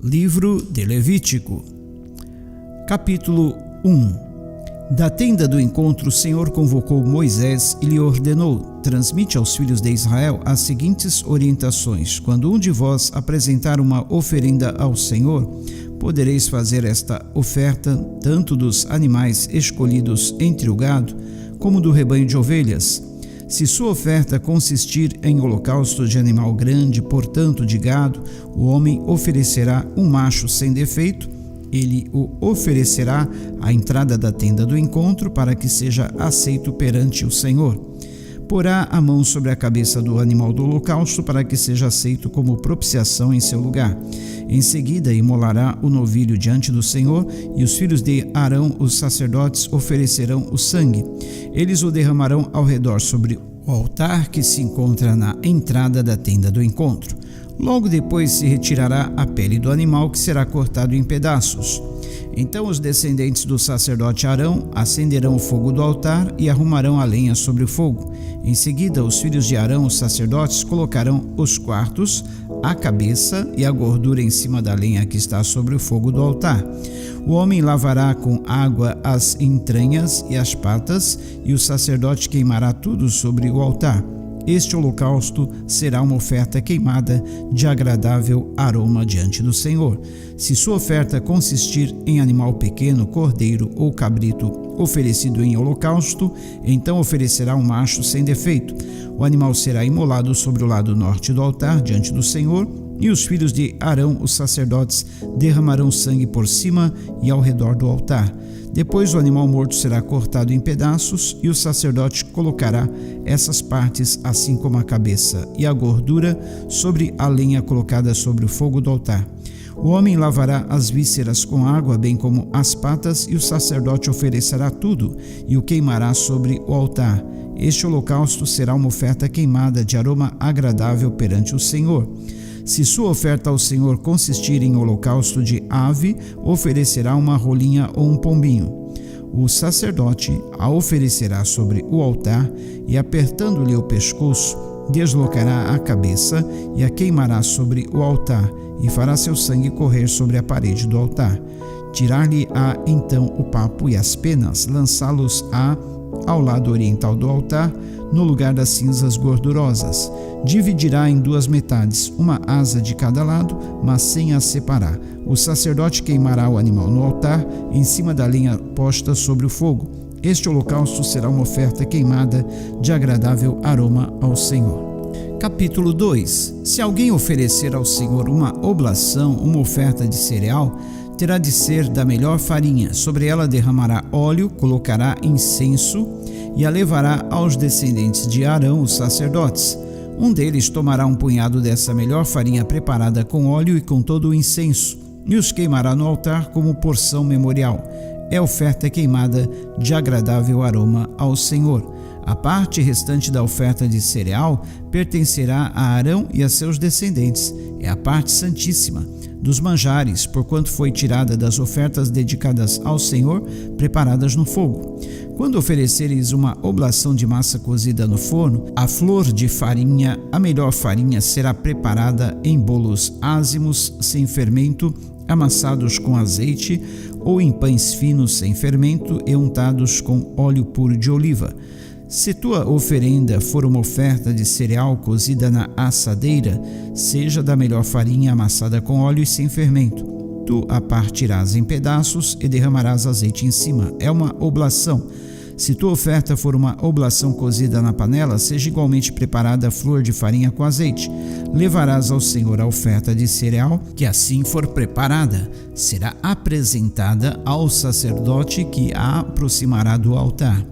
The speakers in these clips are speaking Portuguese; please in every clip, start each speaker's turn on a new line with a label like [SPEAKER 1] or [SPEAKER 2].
[SPEAKER 1] Livro de Levítico, capítulo 1. Da tenda do encontro, o Senhor convocou Moisés e lhe ordenou: transmite aos filhos de Israel as seguintes orientações. Quando um de vós apresentar uma oferenda ao Senhor, podereis fazer esta oferta tanto dos animais escolhidos entre o gado, como do rebanho de ovelhas. Se sua oferta consistir em holocausto de animal grande, portanto de gado, o homem oferecerá um macho sem defeito. Ele o oferecerá à entrada da tenda do encontro para que seja aceito perante o Senhor. Porá a mão sobre a cabeça do animal do holocausto para que seja aceito como propiciação em seu lugar. Em seguida, imolará o novilho diante do Senhor, e os filhos de Arão, os sacerdotes, oferecerão o sangue. Eles o derramarão ao redor sobre o altar que se encontra na entrada da tenda do encontro. Logo depois se retirará a pele do animal, que será cortado em pedaços. Então os descendentes do sacerdote Arão acenderão o fogo do altar e arrumarão a lenha sobre o fogo. Em seguida, os filhos de Arão, os sacerdotes, colocarão os quartos, a cabeça e a gordura em cima da lenha que está sobre o fogo do altar. O homem lavará com água as entranhas e as patas, e o sacerdote queimará tudo sobre o altar. Este holocausto será uma oferta queimada de agradável aroma diante do Senhor. Se sua oferta consistir em animal pequeno, cordeiro ou cabrito oferecido em holocausto, então oferecerá um macho sem defeito. O animal será imolado sobre o lado norte do altar diante do Senhor, e os filhos de Arão, os sacerdotes, derramarão sangue por cima e ao redor do altar. Depois o animal morto será cortado em pedaços, e o sacerdote colocará essas partes, assim como a cabeça e a gordura, sobre a lenha colocada sobre o fogo do altar. O homem lavará as vísceras com água, bem como as patas, e o sacerdote oferecerá tudo e o queimará sobre o altar. Este holocausto será uma oferta queimada de aroma agradável perante o Senhor. Se sua oferta ao Senhor consistir em holocausto de ave, oferecerá uma rolinha ou um pombinho. O sacerdote a oferecerá sobre o altar e, apertando-lhe o pescoço, deslocará a cabeça e a queimará sobre o altar, e fará seu sangue correr sobre a parede do altar. Tirar-lhe-á então o papo e as penas, lançá-los-á ao lado oriental do altar, no lugar das cinzas gordurosas. Dividirá em duas metades, uma asa de cada lado, mas sem as separar. O sacerdote queimará o animal no altar, em cima da lenha posta sobre o fogo. Este holocausto será uma oferta queimada de agradável aroma ao Senhor. Capítulo 2. Se alguém oferecer ao Senhor uma oblação, uma oferta de cereal, terá de ser da melhor farinha. Sobre ela derramará óleo, colocará incenso e a levará aos descendentes de Arão, os sacerdotes. Um deles tomará um punhado dessa melhor farinha preparada com óleo e com todo o incenso, e os queimará no altar como porção memorial. É oferta queimada de agradável aroma ao Senhor. A parte restante da oferta de cereal pertencerá a Arão e a seus descendentes. É a parte santíssima dos manjares, porquanto foi tirada das ofertas dedicadas ao Senhor, preparadas no fogo. Quando ofereceres uma oblação de massa cozida no forno, a flor de farinha, a melhor farinha, será preparada em bolos ázimos sem fermento, amassados com azeite, ou em pães finos sem fermento e untados com óleo puro de oliva. Se tua oferenda for uma oferta de cereal cozida na assadeira, seja da melhor farinha amassada com óleo e sem fermento. Tu a partirás em pedaços e derramarás azeite em cima. É uma oblação. Se tua oferta for uma oblação cozida na panela, seja igualmente preparada a flor de farinha com azeite. Levarás ao Senhor a oferta de cereal, que assim for preparada, será apresentada ao sacerdote que a aproximará do altar.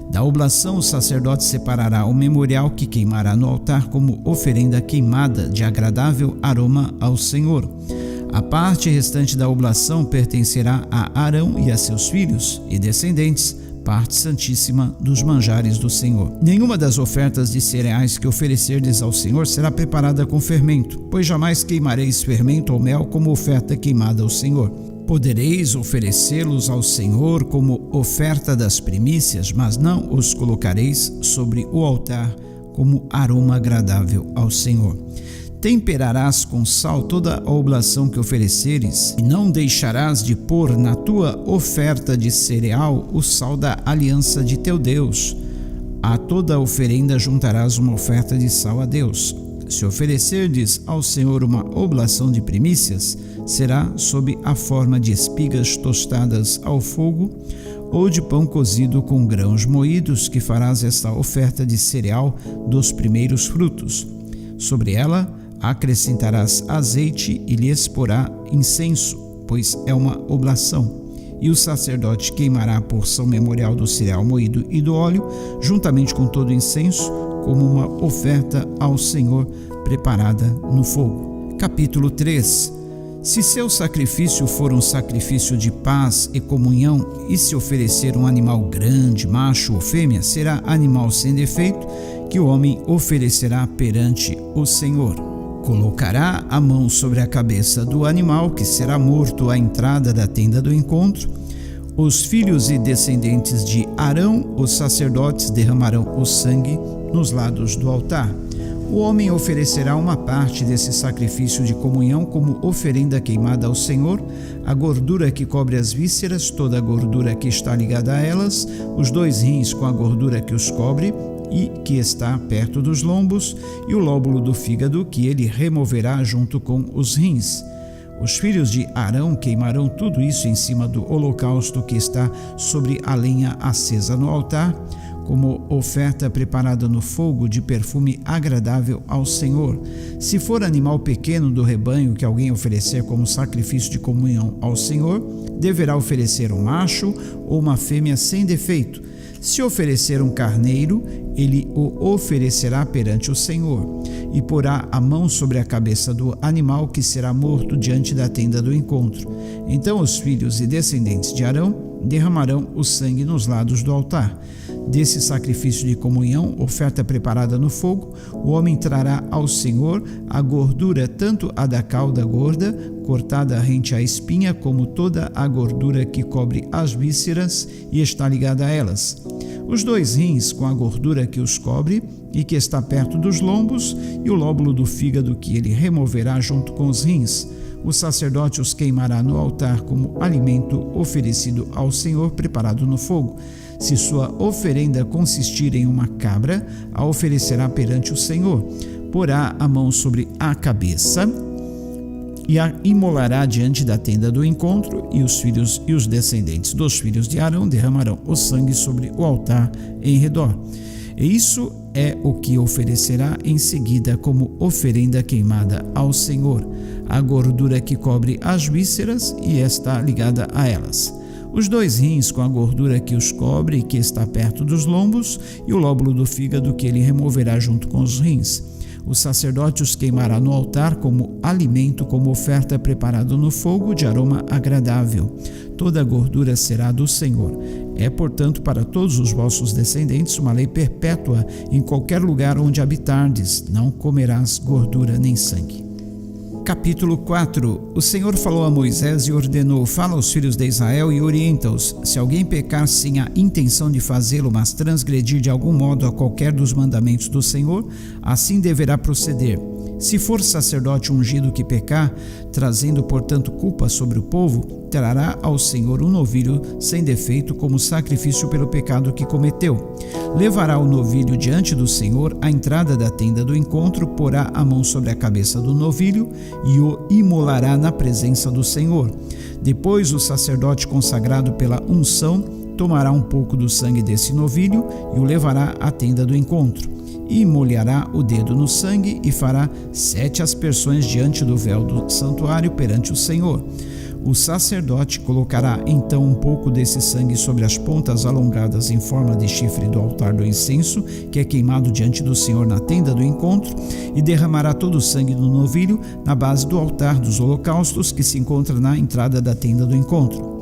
[SPEAKER 1] Da oblação, o sacerdote separará o memorial que queimará no altar como oferenda queimada de agradável aroma ao Senhor. A parte restante da oblação pertencerá a Arão e a seus filhos e descendentes, parte santíssima dos manjares do Senhor. Nenhuma das ofertas de cereais que oferecerdes ao Senhor será preparada com fermento, pois jamais queimareis fermento ou mel como oferta queimada ao Senhor. Podereis oferecê-los ao Senhor como oferta das primícias, mas não os colocareis sobre o altar como aroma agradável ao Senhor. Temperarás com sal toda a oblação que ofereceres, e não deixarás de pôr na tua oferta de cereal o sal da aliança de teu Deus. A toda oferenda juntarás uma oferta de sal a Deus. Se oferecerdes ao Senhor uma oblação de primícias, será sob a forma de espigas tostadas ao fogo, ou de pão cozido com grãos moídos, que farás esta oferta de cereal dos primeiros frutos. Sobre ela acrescentarás azeite e lhes porá incenso, pois é uma oblação. E o sacerdote queimará a porção memorial do cereal moído e do óleo, juntamente com todo o incenso, como uma oferta ao Senhor preparada no fogo. Capítulo 3. Se seu sacrifício for um sacrifício de paz e comunhão, e se oferecer um animal grande, macho ou fêmea, será animal sem defeito, que o homem oferecerá perante o Senhor. Colocará a mão sobre a cabeça do animal, que será morto à entrada da tenda do encontro. Os filhos e descendentes de Arão, os sacerdotes, derramarão o sangue nos lados do altar. O homem oferecerá uma parte desse sacrifício de comunhão como oferenda queimada ao Senhor, a gordura que cobre as vísceras, toda a gordura que está ligada a elas, os 2 rins com a gordura que os cobre e que está perto dos lombos, e o lóbulo do fígado que ele removerá junto com os rins. Os filhos de Arão queimarão tudo isso em cima do holocausto que está sobre a lenha acesa no altar, como oferta preparada no fogo de perfume agradável ao Senhor. Se for animal pequeno do rebanho que alguém oferecer como sacrifício de comunhão ao Senhor, deverá oferecer um macho ou uma fêmea sem defeito. Se oferecer um carneiro, ele o oferecerá perante o Senhor, e porá a mão sobre a cabeça do animal que será morto diante da tenda do encontro. Então os filhos e descendentes de Arão derramarão o sangue nos lados do altar. Desse sacrifício de comunhão, oferta preparada no fogo, o homem trará ao Senhor a gordura, tanto a da cauda gorda, cortada rente à espinha, como toda a gordura que cobre as vísceras e está ligada a elas. Os 2 rins com a gordura que os cobre e que está perto dos lombos, e o lóbulo do fígado que ele removerá junto com os rins. O sacerdote os queimará no altar como alimento oferecido ao Senhor preparado no fogo. Se sua oferenda consistir em uma cabra, a oferecerá perante o Senhor. Porá a mão sobre a cabeça e a imolará diante da tenda do encontro, e os filhos e os descendentes dos filhos de Arão derramarão o sangue sobre o altar em redor. E isso é o que oferecerá em seguida como oferenda queimada ao Senhor, a gordura que cobre as vísceras e está ligada a elas. Os 2 rins com a gordura que os cobre e que está perto dos lombos, e o lóbulo do fígado que ele removerá junto com os rins. O sacerdote os queimará no altar como alimento, como oferta preparada no fogo de aroma agradável. Toda a gordura será do Senhor. É, portanto, para todos os vossos descendentes uma lei perpétua: em qualquer lugar onde habitardes, não comerás gordura nem sangue. Capítulo 4. O Senhor falou a Moisés e ordenou: fala aos filhos de Israel e orienta-os. Se alguém pecar sem a intenção de fazê-lo, mas transgredir de algum modo a qualquer dos mandamentos do Senhor, assim deverá proceder. Se for sacerdote ungido que pecar, trazendo, portanto, culpa sobre o povo, trará ao Senhor um novilho sem defeito como sacrifício pelo pecado que cometeu. Levará o novilho diante do Senhor à entrada da tenda do encontro, porá a mão sobre a cabeça do novilho e o imolará na presença do Senhor. Depois o sacerdote consagrado pela unção tomará um pouco do sangue desse novilho e o levará à tenda do encontro. E molhará o dedo no sangue e fará 7 aspersões diante do véu do santuário perante o Senhor. O sacerdote colocará então um pouco desse sangue sobre as pontas alongadas em forma de chifre do altar do incenso, que é queimado diante do Senhor na tenda do encontro, e derramará todo o sangue do novilho na base do altar dos holocaustos, que se encontra na entrada da tenda do encontro.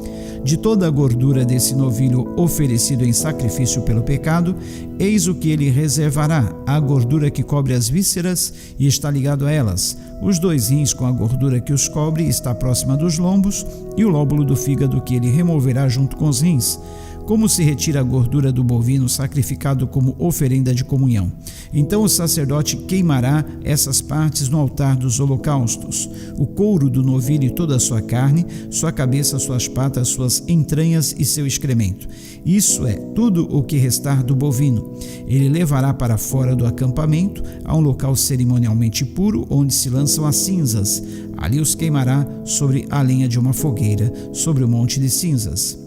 [SPEAKER 1] De toda a gordura desse novilho oferecido em sacrifício pelo pecado, eis o que ele reservará: a gordura que cobre as vísceras e está ligado a elas, os 2 rins com a gordura que os cobre e está próxima dos lombos, e o lóbulo do fígado que ele removerá junto com os rins. como se retira a gordura do bovino sacrificado como oferenda de comunhão. Então o sacerdote queimará essas partes no altar dos holocaustos: o couro do novilho e toda a sua carne, sua cabeça, suas patas, suas entranhas e seu excremento. Isso é tudo o que restar do bovino. Ele levará para fora do acampamento, a um local cerimonialmente puro, onde se lançam as cinzas. Ali os queimará sobre a lenha de uma fogueira, sobre o monte de cinzas.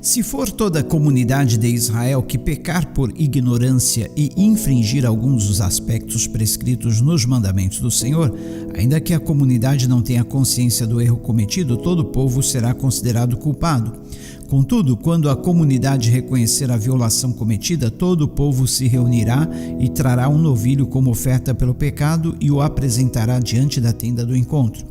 [SPEAKER 1] Se for toda a comunidade de Israel que pecar por ignorância e infringir alguns dos aspectos prescritos nos mandamentos do Senhor, ainda que a comunidade não tenha consciência do erro cometido, todo o povo será considerado culpado. Contudo, quando a comunidade reconhecer a violação cometida, todo o povo se reunirá e trará um novilho como oferta pelo pecado e o apresentará diante da tenda do encontro.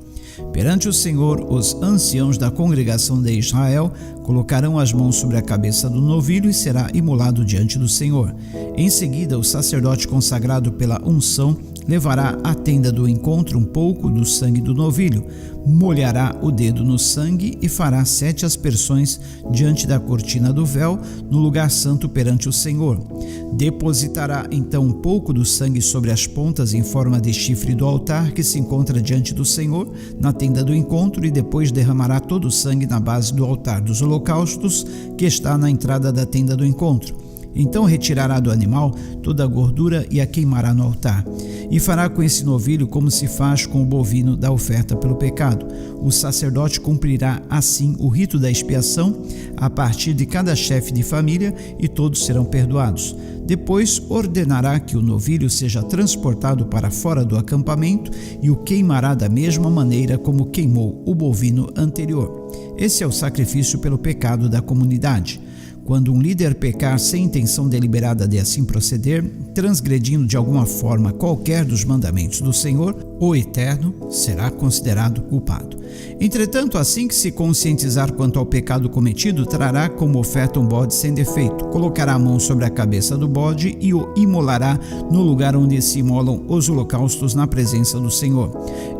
[SPEAKER 1] Perante o Senhor, os anciãos da congregação de Israel colocarão as mãos sobre a cabeça do novilho e será imolado diante do Senhor. Em seguida, o sacerdote consagrado pela unção levará à tenda do encontro um pouco do sangue do novilho, molhará o dedo no sangue e fará 7 aspersões diante da cortina do véu, no lugar santo perante o Senhor. Depositará então um pouco do sangue sobre as pontas em forma de chifre do altar que se encontra diante do Senhor, na tenda do encontro, e depois derramará todo o sangue na base do altar dos holocaustos, que está na entrada da tenda do encontro. Então retirará do animal toda a gordura e a queimará no altar. E fará com esse novilho como se faz com o bovino da oferta pelo pecado. O sacerdote cumprirá assim o rito da expiação a partir de cada chefe de família, e todos serão perdoados. Depois ordenará que o novilho seja transportado para fora do acampamento e o queimará da mesma maneira como queimou o bovino anterior. Esse é o sacrifício pelo pecado da comunidade. Quando um líder pecar sem intenção deliberada de assim proceder, transgredindo de alguma forma qualquer dos mandamentos do Senhor, o Eterno, será considerado culpado. Entretanto, assim que se conscientizar quanto ao pecado cometido, trará como oferta um bode sem defeito, colocará a mão sobre a cabeça do bode e o imolará no lugar onde se imolam os holocaustos na presença do Senhor.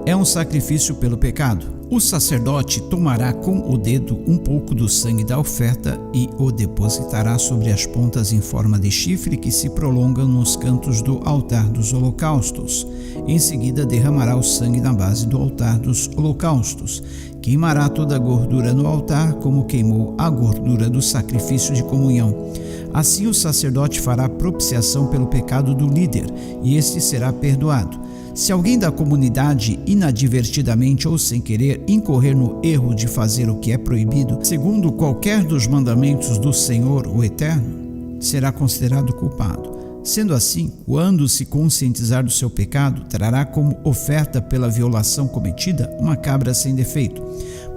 [SPEAKER 1] É um sacrifício pelo pecado. O sacerdote tomará com o dedo um pouco do sangue da oferta e o depositará sobre as pontas em forma de chifre que se prolongam nos cantos do altar dos holocaustos. Em seguida, derramará o sangue na base do altar dos holocaustos. Queimará toda a gordura no altar, como queimou a gordura do sacrifício de comunhão. Assim, o sacerdote fará propiciação pelo pecado do líder, e este será perdoado. Se alguém da comunidade inadvertidamente ou sem querer incorrer no erro de fazer o que é proibido, segundo qualquer dos mandamentos do Senhor, o Eterno, será considerado culpado. Sendo assim, quando se conscientizar do seu pecado, trará como oferta pela violação cometida uma cabra sem defeito.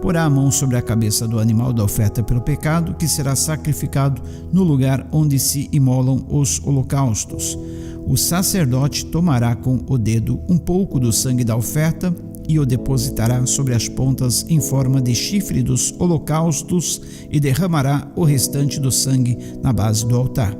[SPEAKER 1] Porá a mão sobre a cabeça do animal da oferta pelo pecado, que será sacrificado no lugar onde se imolam os holocaustos. O sacerdote tomará com o dedo um pouco do sangue da oferta e o depositará sobre as pontas em forma de chifre dos holocaustos e derramará o restante do sangue na base do altar.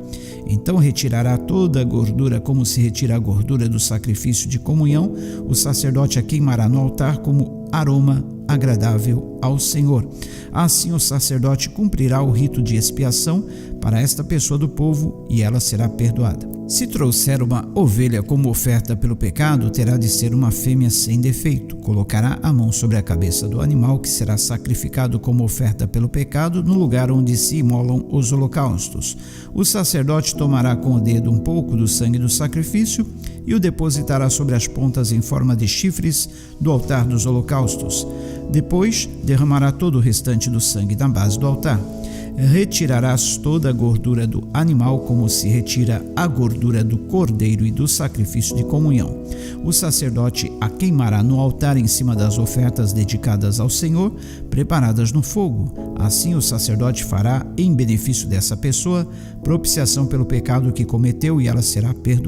[SPEAKER 1] Então retirará toda a gordura como se retira a gordura do sacrifício de comunhão. O sacerdote a queimará no altar como aroma agradável ao Senhor. Assim o sacerdote cumprirá o rito de expiação para esta pessoa do povo e ela será perdoada. Se trouxer uma ovelha como oferta pelo pecado, terá de ser uma fêmea sem defeito. Colocará a mão sobre a cabeça do animal que será sacrificado como oferta pelo pecado no lugar onde se imolam os holocaustos. O sacerdote tomará com o dedo um pouco do sangue do sacrifício e o depositará sobre as pontas em forma de chifres do altar dos holocaustos. Depois, derramará todo o restante do sangue na base do altar. Retirarás toda a gordura do animal como se retira a gordura do cordeiro e do sacrifício de comunhão. O sacerdote a queimará no altar em cima das ofertas dedicadas ao Senhor, preparadas no fogo. Assim o sacerdote fará, em benefício dessa pessoa, propiciação pelo pecado que cometeu e ela será perdoada.